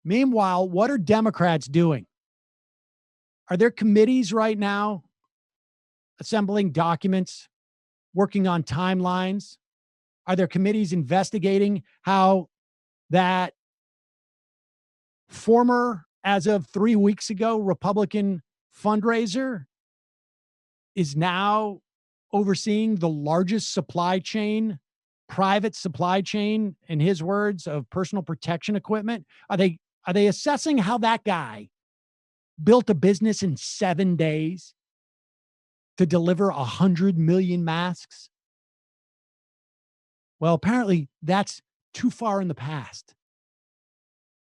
Meanwhile, what are Democrats doing? Are there committees right now assembling documents, working on timelines? Are there committees investigating how that former, as of 3 weeks ago, Republican fundraiser is now overseeing the largest supply chain, private supply chain, in his words, of personal protection equipment? Are they assessing how that guy built a business in 7 days to deliver 100 million masks? Well, apparently that's too far in the past.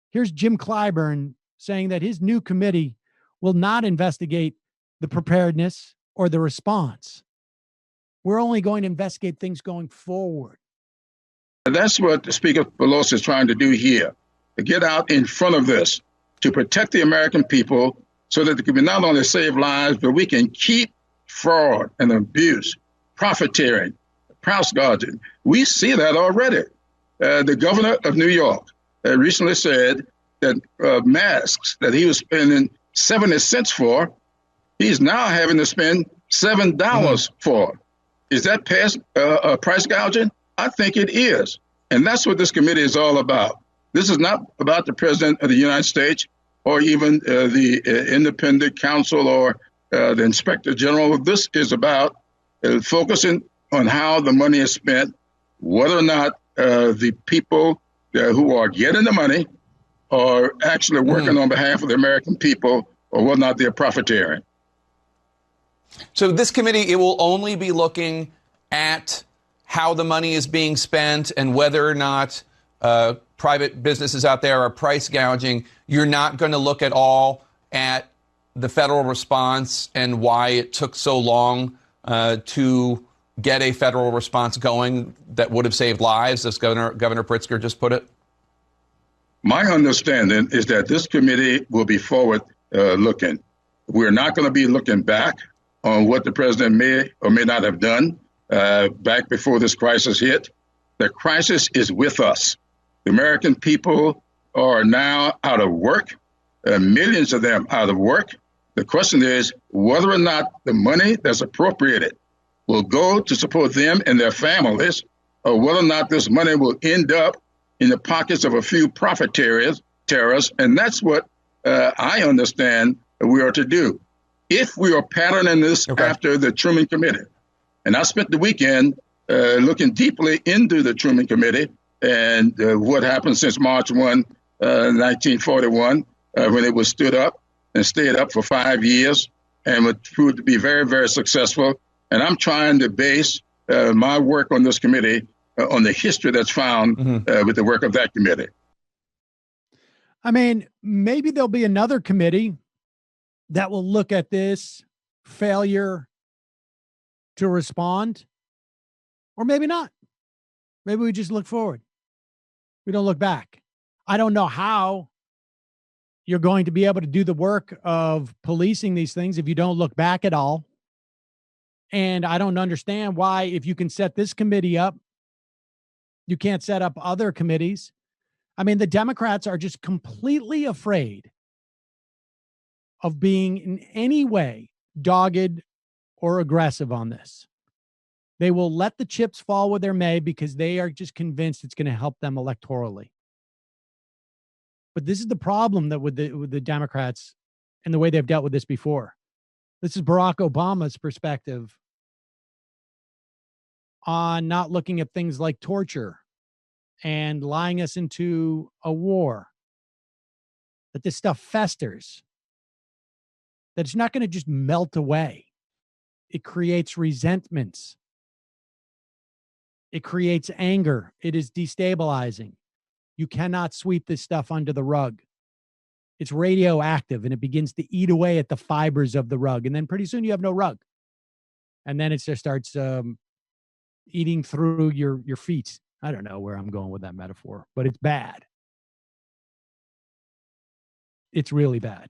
Here's Jim Clyburn saying that his new committee will not investigate the preparedness or the response. We're only going to investigate things going forward. That's what Speaker Pelosi is trying to do here, to get out in front of this, to protect the American people so that they can not only save lives, but we can keep fraud and abuse, profiteering, price gouging. We see that already. The governor of New York recently said that masks that he was spending 70 cents for, he's now having to spend $7 for. Is that past price gouging? I think it is. And that's what this committee is all about. This is not about the president of the United States or even the independent counsel or the inspector general. This is about focusing on how the money is spent, whether or not the people who are getting the money are actually working on behalf of the American people, or whether or not they're profiteering. So this committee, it will only be looking at how the money is being spent and whether or not private businesses out there are price gouging. You're not going to look at all at the federal response and why it took so long to get a federal response going that would have saved lives, as Governor Pritzker just put it? My understanding is that this committee will be forward looking. We're not going to be looking back on what the president may or may not have done back before this crisis hit. The crisis is with us. The American people are now out of work, millions of them out of work. The question is whether or not the money that's appropriated will go to support them and their families, or whether or not this money will end up in the pockets of a few profiteers, terrorists. And that's what I understand we are to do. If we are patterning this after the Truman Committee, and I spent the weekend looking deeply into the Truman Committee and what happened since March 1, 1941, when it was stood up and stayed up for 5 years and would prove to be very, very successful. And I'm trying to base my work on this committee on the history that's found with the work of that committee. I mean, maybe there'll be another committee that will look at this failure to respond, or maybe not. Maybe we just look forward. We don't look back. I don't know how you're going to be able to do the work of policing these things if you don't look back at all. And I don't understand why, if you can set this committee up, you can't set up other committees. I mean, the Democrats are just completely afraid of being in any way dogged or aggressive on this. They will let the chips fall where they may because they are just convinced it's going to help them electorally. But this is the problem that with the Democrats and the way they've dealt with this before. This is Barack Obama's perspective on not looking at things like torture and lying us into a war, that this stuff festers, that it's not going to just melt away. It creates resentments. It creates anger. It is destabilizing. You cannot sweep this stuff under the rug. It's radioactive and it begins to eat away at the fibers of the rug. And then pretty soon you have no rug. And then it just starts eating through your feet. I don't know where I'm going with that metaphor, but it's bad. It's really bad.